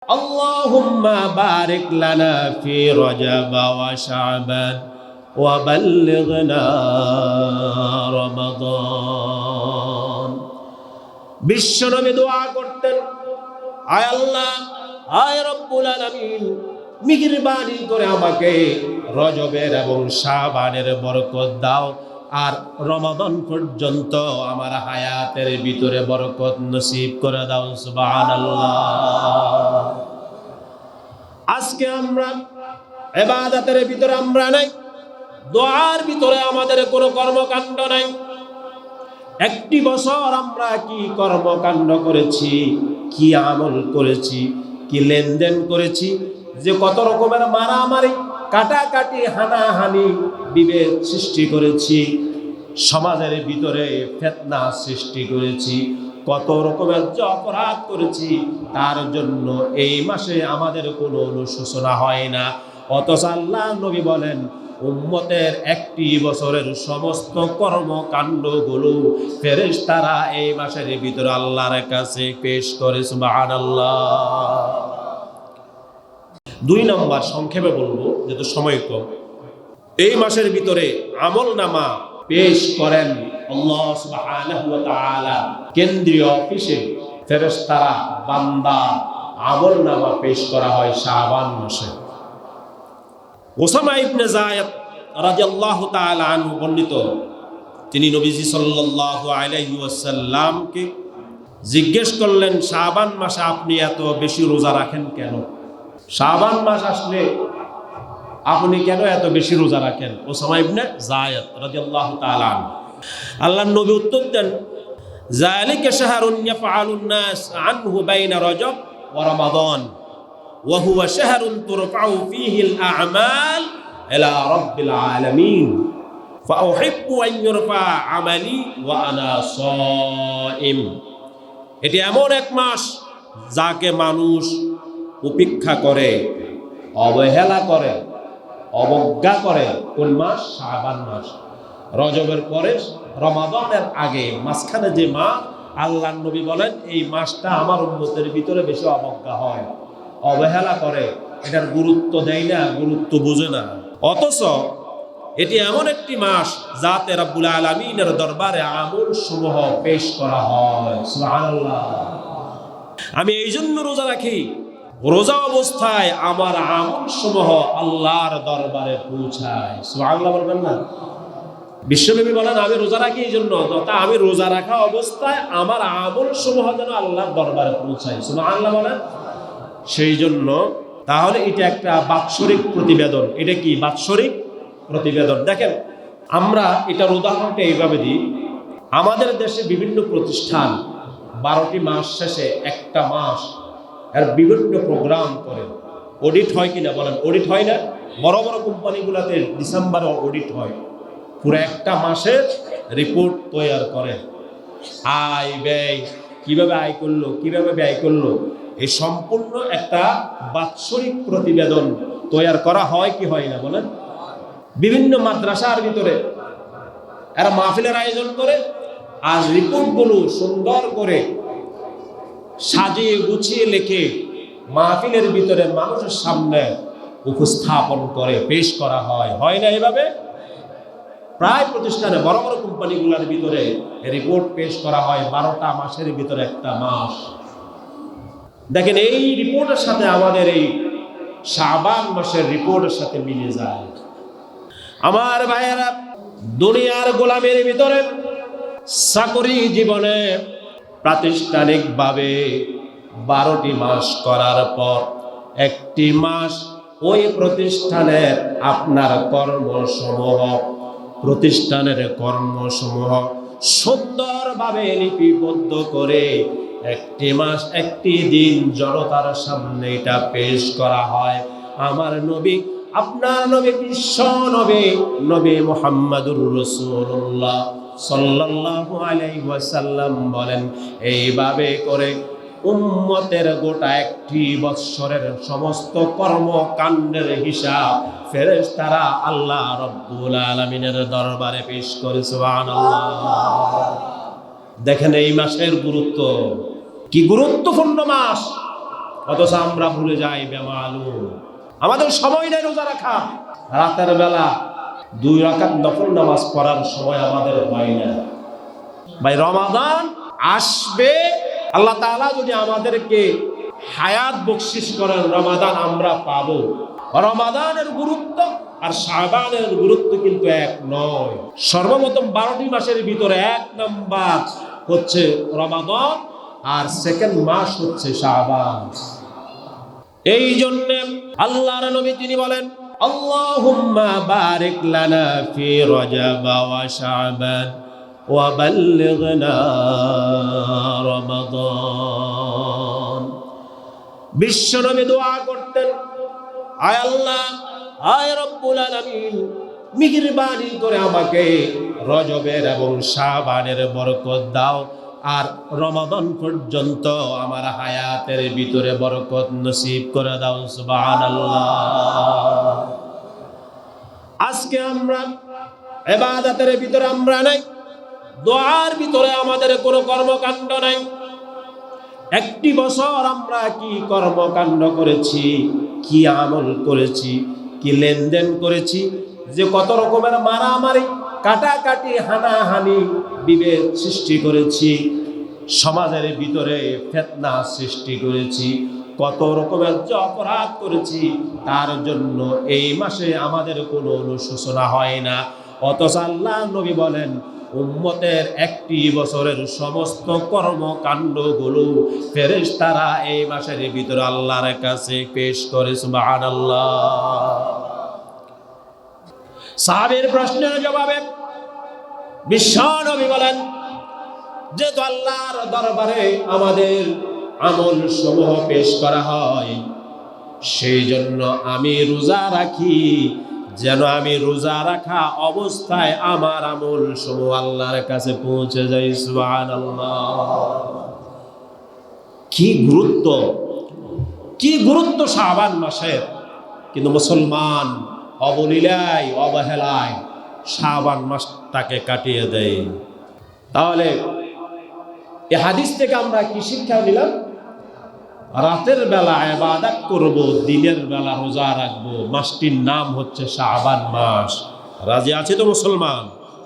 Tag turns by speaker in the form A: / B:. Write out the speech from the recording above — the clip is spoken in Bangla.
A: اللهم بارك لنا في رجب وشعبان وبلغنا رمضان বিশ্বনবী দোয়া করতেন, আয় আল্লাহ, আয় রব্বুল আলামিন, মেহেরবানি করে আমাকে রজবের এবং শাবানের বরকত দাও, আর রমাদান পর্যন্ত আমার হায়াতের ভিতরে বরকত নসিব করে দাও। সুবহানাল্লাহ। আজকে আমরা ইবাদতের ভিতরে আমরা নাই, দোয়ার ভিতরে আমাদের কোনো কর্মকাণ্ড নাই। একটি বছর আমরা কি কর্মকাণ্ড করেছি, কি আমল করেছি, কি লেনদেন করেছি, যে কত রকমের মারামারি, কাটাকাটি, হানাহানি, বিভেদ সৃষ্টি করেছি, সমাজের ভিতরে ফিতনা সৃষ্টি করেছি, কত রকমের যে অপরাধ করেছি, তার জন্য এই মাসে আমাদের কোনো অনুশোচনা হয় না। অথচ আল্লাহ নবী বলেন, উম্মতের একটি বছরের সমস্ত কর্মকাণ্ডগুলো ফেরেশতারা এই মাসের ভিতরে আল্লাহর কাছে পেশ করে। সুবহানাল্লাহ। 2 নম্বর সংক্ষেপে বলবো, যেহেতু সময় কম, এই মাসের ভিতরে আমলনামা পেশ করেন আল্লাহ সুবহানাহু ওয়া তাআলা কেন্দ্রীয় অফিসে। ফেরেশতারা বান্দা আমলনামা পেশ করা হয় শাবান মাসে। ওসামা ইবনে যায়েদ রাদিয়াল্লাহু তাআলা আনহু বর্ণিত, তিনি নবীজি সাল্লাল্লাহু আলাইহি ওয়াসাল্লামকে জিজ্ঞেস করলেন, শাবান মাসে আপনি এত বেশি রোজা রাখেন কেন? শাবান মাস আসলে আপনি কেন এত বেশি রোজা রাখেন? ওসামা ইবনে যায়েদ রাদিয়াল্লাহু তাআলা আনহু। আল্লাহর নবী উত্তর দেন, যালিকা শাহরুন ইয়াফআলুন নাস আনহু বাইনা রজব ওয়া রমাদান ওয়া হুয়া শাহরুন তুরফাউ ফীহিল আ'মাল ইলা রাব্বিল আলামিন ফাউহিব্বু আন ইউরফা আমালি ওয়া আনা সাইম। এটি এমন এক মাস যাকে মানুষ উপেক্ষা করে, অবহেলা করে, অবজ্ঞা করে। কোন মাস? শাবান মাস। রজবের পরে, রমাদানের আগে, মাঝখানে যে মাস, আল্লাহর নবী বলেন এই মাসটা আমার উম্মতের ভিতরে বেশি অবজ্ঞা হয়, অবহেলা করে, এটার গুরুত্ব দেয় না, গুরুত্ব বুঝে না। অথচ এটি এমন একটি মাস যাতে রব্বুল আলামিনের দরবারে আমল সমূহ পেশ করা হয়। সুবহানাল্লাহ। আমি এই জন্য রোজা রাখি, রোজা অবস্থায় আমার আমল সমূহ আল্লাহর দরবারে পৌঁছায়। সুবহানাল্লাহ বলবেন না? বিশ্বনবী বলেন, আমি রোজা রাখি এই জন্য, আমি রোজা রাখা অবস্থায় আমার আমল সমূহ যেন আল্লাহর দরবারে পৌঁছায়। সুবহানাল্লাহ বলেন। সেই জন্য তাহলে এটা একটা বাৎসরিক প্রতিবেদন। এটা কি? বাৎসরিক প্রতিবেদন। দেখেন, আমরা এটার উদাহরণটা এইভাবে দিই। আমাদের দেশে বিভিন্ন প্রতিষ্ঠান 12টি মাস শেষে একটা মাস এর বিভিন্ন প্রোগ্রাম করে। অডিট হয় কিনা বলেন? অডিট হয় না? বড় বড় কোম্পানিগুলোতে ডিসেম্বরে অডিট হয়, পুরো একটা মাসের রিপোর্ট তৈরি করে। আয় ব্যয়, কিভাবে আয় করলো, কিভাবে ব্যয় করলো, এই সম্পূর্ণ একটা বাৎসরিক প্রতিবেদন তৈরি করা হয় কি হয় না বলেন? বিভিন্ন মাদ্রাসার ভিতরে এরা মাহফিলের আয়োজন করে, আর রিপোর্টগুলো সুন্দর করে সাজিয়ে গুছিয়ে লিখে মাহফিলের ভিতরে মানুষের সামনে উপস্থাপন করে পেশ করা হয়। হয় না এভাবে? প্রায় প্রতিষ্ঠানে, বড় বড় কোম্পানিগুলোর ভিতরে রিপোর্ট পেশ করা হয় 12টা মাসের ভিতরে একটা মাস। দেখেন, এই রিপোর্টের সাথে আমাদের এই শাবান মাসের রিপোর্টের সাথে মিলে যায়। আমার ভাইয়েরা, দুনিয়ার গোলামের ভিতরে চাকরি জীবনে প্রাতিষ্ঠানিকভাবে 12টি মাস করার পর একটি মাস ওই প্রতিষ্ঠানের আপনার কর্মসমূহ, প্রতিষ্ঠানের কর্মসমূহ সুন্দরভাবে লিপিবদ্ধ করে একটি মাস, একটি দিন জনতার সামনে এটা পেশ করা হয়। আমার নবী, আপনার নবী, বিশ্ব নবী, নবী মুহাম্মাদুর রাসূলুল্লাহ সাল্লাল্লাহু আলাইহি ওয়াসাল্লাম বলেন, এইভাবে করে উম্মতের গোটা একটি বৎসরের সমস্ত কর্মকাণ্ডের হিসাব ফেরেশতারা আল্লাহ রাব্বুল আলামিনের দরবারে পেশ করে। সুবহানাল্লাহ। দেখেন এই মাসের গুরুত্ব কি, গুরুত্বপূর্ণ মাস। অথচ আমরা ভুলে যাই বেমালুম। আমাদের সময় নেই রোজা রাখা। রাতের বেলা 2 রাকাত নফল নামাজ পড়ার সময় আমাদের হয় না। ভাই রমাদান আসবে, আল্লাহ তাআলা যদি আমাদেরকে হায়াত বকশিশ করেন, রমাদান আমরা পাবো। রমাদানের গুরুত্ব আর শাবানের গুরুত্ব কিন্তু এক নয়। সর্বপ্রথম 12টি মাসের ভিতরে 1 নাম্বার হচ্ছে রমাদান, আর সেকেন্ড মাস হচ্ছে শাবান। এই জন্য আল্লাহর নবী তিনি বলেন, আল্লাহুম্মা বারিক লানা ফি রজব ওয়া শাবান ওয়া বাল্লিগনা রমাদান। বিশ্বনবী দোয়া করতেন, আয় আল্লাহ, আয় রব্বুল আলামিন, মেহেরবানি করে আমাকে রজবের এবং শাবানের বরকত দাও, আর রমাদান পর্যন্ত আমার হায়াতের ভিতরে বরকত নসিব করে দাও। সুবহানাল্লাহ। আজকে আমরা ইবাদতের ভিতরে আমরা নাই, দোয়ার ভিতরে আমাদের কোনো কর্মকাণ্ড নাই। একটি বছর আমরা কি কর্মকাণ্ড করেছি, কি আমল করেছি, কি লেনদেন করেছি, যে কত রকমের মারামারি, কাটাকাটি, হানাহানি, বিভেদ সৃষ্টি করেছি, সমাজের ভিতরে ফিতনা সৃষ্টি করেছি, কত রকমের যে অপরাধ করেছি, তার জন্য এই মাসে আমাদের কোনো অনুশোচনা হয় না। অথচ আল্লাহ নবী বলেন, উম্মতের একটি বছরের সমস্ত কর্মকাণ্ডগুলো ফেরেশতারা এই মাসের ভিতরে আল্লাহর কাছে পেশ করে। সুবহানাল্লাহ। সাহাবীর প্রশ্নের জবাবে বিশ্বনবী বলেন, যেহেতু আল্লাহর দরবারে আমাদের আমল সমূহ পেশ করা হয়, সেই জন্য আমি রোজা রাখি, যেন আমি রোজা রাখা অবস্থায় আমার আমল সমূহ আল্লাহর কাছে পৌঁছে যায়। সুবহানাল্লাহ। কি গুরুত্ব, কি গুরুত্ব শাবান মাসের! কিন্তু মুসলমান অবলীলায়, অবহেলায় শাবান মাসটাকে কাটিয়ে দেয়। তাহলে এই হাদিস থেকে আমরা কি শিক্ষা নিলাম? রাতের বেলা ইবাদত করব, দিনের বেলা রোজা রাখবো। মাসটির নাম হচ্ছে শাবান মাস। রাজি আছে তো মুসলমান?